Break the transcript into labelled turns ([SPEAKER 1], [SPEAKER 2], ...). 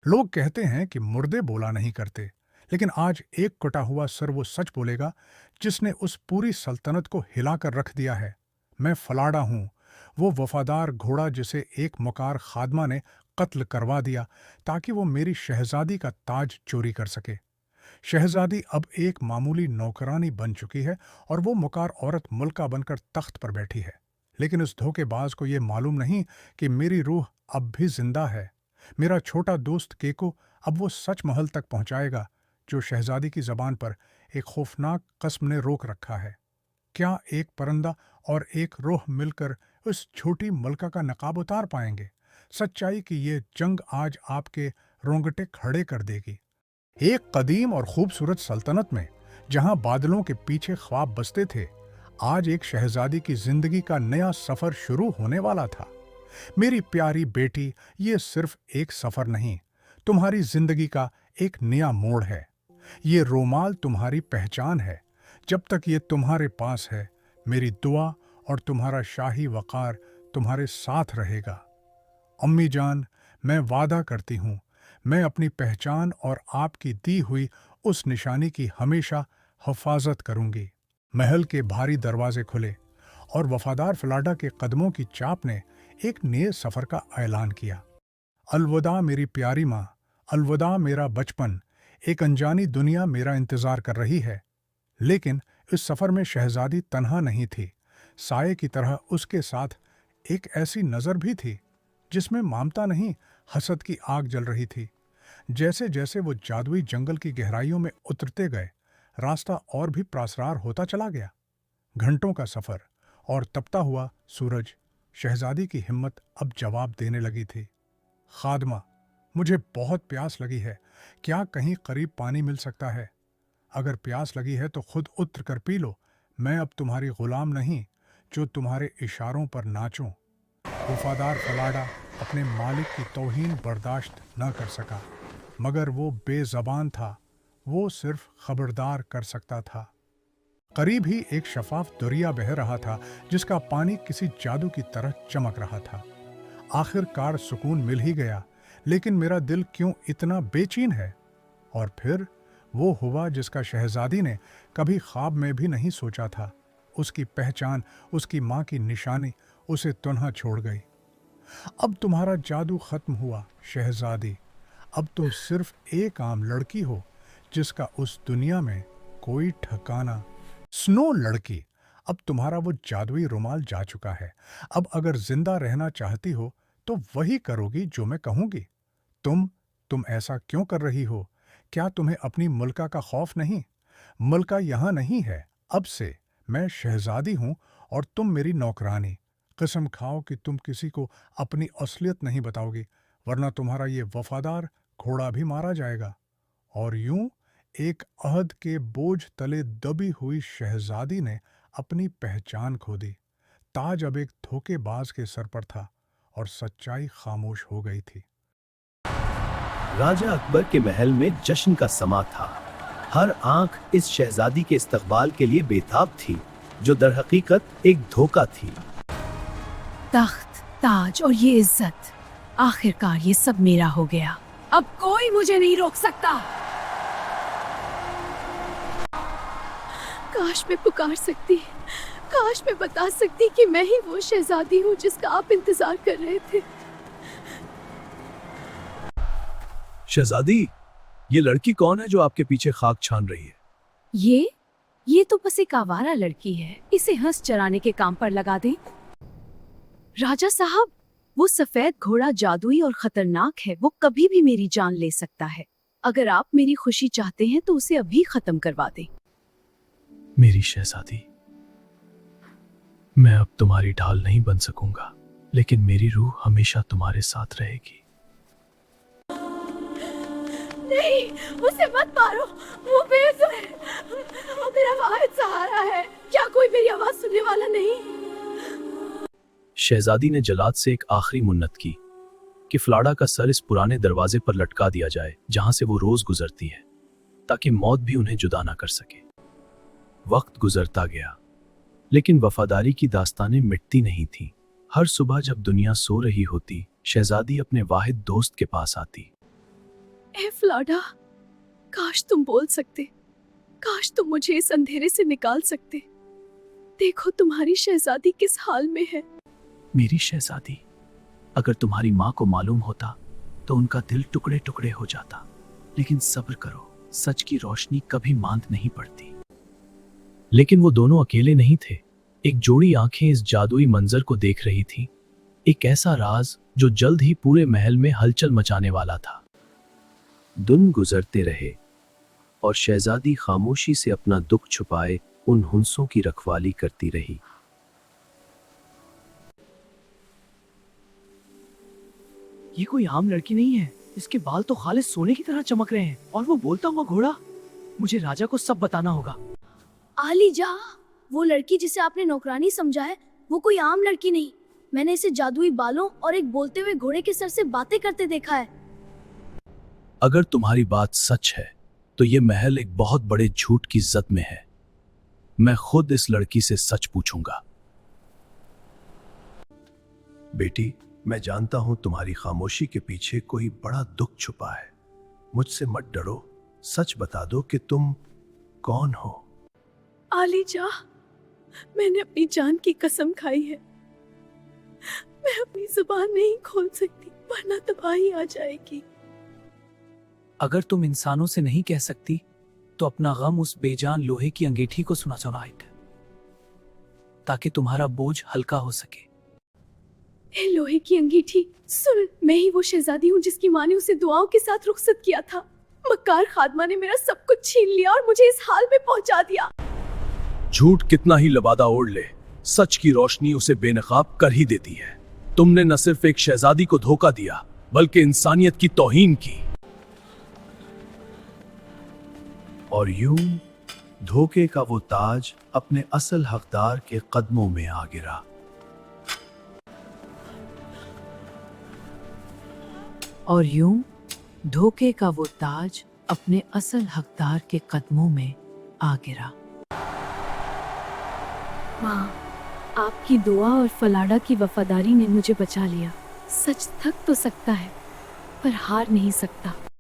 [SPEAKER 1] लोग कहते हैं कि मुर्दे बोला नहीं करते, लेकिन आज एक कटा हुआ सर वो सच बोलेगा जिसने उस पूरी सल्तनत को हिलाकर रख दिया है। मैं फलाडा हूँ, वो वफादार घोड़ा जिसे एक मुकार खादमा ने कत्ल करवा दिया ताकि वो मेरी शहजादी का ताज चोरी कर सके। शहजादी अब एक मामूली नौकरानी बन चुकी है और वो मुकार औरत मुल्का बनकर तख्त पर बैठी है। लेकिन उस धोखेबाज को ये मालूम नहीं कि मेरी रूह अब भी जिंदा है। मेरा छोटा दोस्त केको अब वो सच महल तक पहुंचाएगा जो शहजादी की जबान पर एक खौफनाक कसम ने रोक रखा है। क्या एक परंदा और एक रोह मिलकर उस छोटी मलका का नकाब उतार पाएंगे? सच्चाई की ये जंग आज आपके रोंगटे खड़े कर देगी। एक कदीम और खूबसूरत सल्तनत में जहां बादलों के पीछे ख्वाब बसते थे, आज एक शहजादी की जिंदगी का नया सफर शुरू होने वाला था। मेरी प्यारी बेटी, ये सिर्फ एक सफर नहीं, तुम्हारी जिंदगी का एक नया मोड़ है। ये रोमाल तुम्हारी पहचान है। जब तक ये तुम्हारे पास है, मेरी दुआ और तुम्हारा शाही वकार तुम्हारे साथ रहेगा। अम्मी जान, मैं वादा करती हूँ, मैं अपनी पहचान और आपकी दी हुई उस निशानी की हमेशा हिफाजत करूंगी। महल के भारी दरवाजे खुले और वफादार फलाडा के कदमों की चाप ने एक नए सफर का ऐलान किया। अलविदा मेरी प्यारी माँ, अलविदा मेरा बचपन। एक अनजानी दुनिया मेरा इंतजार कर रही है। लेकिन इस सफर में शहजादी तन्हा नहीं थी। साये की तरह उसके साथ एक ऐसी नजर भी थी जिसमें ममता नहीं, हसद की आग जल रही थी। जैसे जैसे वो जादुई जंगल की गहराइयों में उतरते गए, रास्ता और भी प्रासरार होता चला गया। घंटों का सफर और तपता हुआ सूरज। शहजादी की हिम्मत अब जवाब देने लगी थी। खादमा, मुझे बहुत प्यास लगी है, क्या कहीं करीब पानी मिल सकता है? अगर प्यास लगी है तो खुद उतर कर पी लो। मैं अब तुम्हारी गुलाम नहीं जो तुम्हारे इशारों पर नाचूं। वफादार फलाडा अपने मालिक की तौहीन बर्दाश्त न कर सका, मगर वो बेज़बान था। वो सिर्फ खबरदार कर सकता था। करीब ही एक शफाफ दरिया बह रहा था जिसका पानी किसी जादू की तरह चमक रहा था। आखिरकार सुकून मिल ही गया, लेकिन मेरा दिल क्यों इतना बेचैन है? और फिर वो हुआ जिसका शहजादी ने कभी ख्वाब में भी नहीं सोचा था। उसकी पहचान, उसकी माँ की निशानी उसे तन्हा छोड़ गई। अब तुम्हारा जादू खत्म हुआ शहजादी। अब तुम सिर्फ एक आम लड़की हो जिसका उस दुनिया में कोई ठिकाना। स्नो लड़की, अब तुम्हारा वो जादुई रुमाल जा चुका है। अब अगर जिंदा रहना चाहती हो तो वही करोगी जो मैं कहूंगी। तुम ऐसा क्यों कर रही हो? क्या तुम्हें अपनी मुल्का का खौफ नहीं? मुल्का यहाँ नहीं है। अब से मैं शहजादी हूँ और तुम मेरी नौकरानी। कसम खाओ कि तुम किसी को अपनी असलियत नहीं बताओगी, वरना तुम्हारा ये वफादार घोड़ा भी मारा जाएगा। और यूं एक अहद के बोझ तले दबी हुई शहजादी ने अपनी पहचान खो दी। ताज अब एक धोखेबाज के सर पर था और सच्चाई खामोश हो गई थी।
[SPEAKER 2] राजा अकबर के महल में जश्न का समा था। हर आंख इस शहजादी के इस्तकबाल के लिए बेताब थी, जो दरहकीकत एक धोखा थी।
[SPEAKER 3] तख्त, ताज और ये इज्जत, आखिरकार ये सब मेरा हो गया। अब कोई मुझे नहीं रोक सकता। काश मैं पुकार सकती, काश मैं बता सकती कि मैं ही वो शहजादी हूँ जिसका आप इंतजार कर रहे थे।
[SPEAKER 2] शहजादी, ये लड़की कौन है जो आपके पीछे खाक छान रही है?
[SPEAKER 3] ये तो बस एक आवारा लड़की है। इसे हंस चराने के काम पर लगा दें। राजा साहब, वो सफेद घोड़ा जादुई और खतरनाक है। वो कभी भी मेरी जान ले सकता है। अगर आप मेरी खुशी चाहते हैं तो उसे अभी खत्म करवा दें।
[SPEAKER 2] मेरी शहजादी, मैं अब तुम्हारी ढाल नहीं बन सकूंगा, लेकिन मेरी रूह हमेशा तुम्हारे साथ रहेगी।
[SPEAKER 3] नहीं, उसे मत मारो। वो बेसुर है। वो मेरा वाहिद सहारा है। क्या कोई मेरी आवाज सुनने वाला नहीं?
[SPEAKER 2] शहजादी ने जल्लाद से एक आखिरी मुन्नत की कि फलाडा का सर इस पुराने दरवाजे पर लटका दिया जाए जहां से वो रोज गुजरती है, ताकि मौत भी उन्हें जुदा ना कर सके। वक्त गुजरता गया, लेकिन वफादारी की दास्तानें मिटती नहीं थीं। हर सुबह जब दुनिया सो रही होती, शहजादी अपने वाहिद दोस्त के पास आती।
[SPEAKER 3] ए फ्लाडा, काश तुम बोल सकते, काश तुम मुझे इस अंधेरे से निकाल सकते। देखो तुम्हारी शहजादी किस हाल में है।
[SPEAKER 2] मेरी शहजादी, अगर तुम्हारी माँ को मालूम होता तो उनका दिल टुकड़े टुकड़े हो जाता। लेकिन सब्र करो, सच की रोशनी कभी मांद नहीं पड़ती। लेकिन वो दोनों अकेले नहीं थे। एक जोड़ी आंखें इस जादुई मंजर को देख रही थी, एक ऐसा राज जो जल्द ही पूरे महल में हलचल मचाने वाला था। दिन गुजरते रहे और शहजादी खामोशी से अपना दुख छुपाए उन हुंसों की रखवाली करती रही।
[SPEAKER 4] ये कोई आम लड़की नहीं है, इसके बाल तो खालिस सोने की तरह चमक रहे हैं। और वो बोलता हुआ घोड़ा, मुझे राजा को सब बताना होगा।
[SPEAKER 5] आलीजा, वो लड़की जिसे आपने नौकरानी समझा है, वो कोई आम लड़की नहीं। मैंने इसे जादुई बालों और एक बोलते हुए घोड़े के सर से बातें करते देखा है।
[SPEAKER 2] अगर तुम्हारी बात सच है तो ये महल एक बहुत बड़े झूठ की जद में है। मैं खुद इस लड़की से सच पूछूंगा। बेटी, मैं जानता हूं तुम्हारी खामोशी के पीछे कोई बड़ा दुख छुपा है। मुझसे मत डरो, सच बता दो कि तुम कौन हो।
[SPEAKER 3] आलीजा, मैंने अपनी जान की कसम खाई है, मैं अपनी जुबान नहीं खोल सकती वरना तबाही आ जाएगी।
[SPEAKER 4] अगर तुम इंसानों से नहीं कह सकती तो अपना गम उस बेजान लोहे की अंगीठी को सुना सुनाइट, ताकि तुम्हारा बोझ हल्का हो सके।
[SPEAKER 3] ए लोहे की अंगीठी, सुन, मैं ही वो शहजादी हूँ जिसकी माँ ने उसे दुआओं के साथ रुखसत किया था। मक्कार खादमा ने मेरा सब कुछ छीन लिया और मुझे इस हाल में पहुंचा दिया।
[SPEAKER 2] झूठ कितना ही लबादा ओढ़ ले, सच की रोशनी उसे बेनकाब कर ही देती है। तुमने न सिर्फ एक शहजादी को धोखा दिया बल्कि इंसानियत की तौहीन की। और यूं धोखे का वो ताज अपने असल हकदार के कदमों में आ गिरा।
[SPEAKER 6] और यूं धोखे का वो ताज अपने असल हकदार के कदमों में आ गिरा।
[SPEAKER 3] माँ, आपकी दुआ और फलाडा की वफादारी ने मुझे बचा लिया। सच थक तो सकता है पर हार नहीं सकता।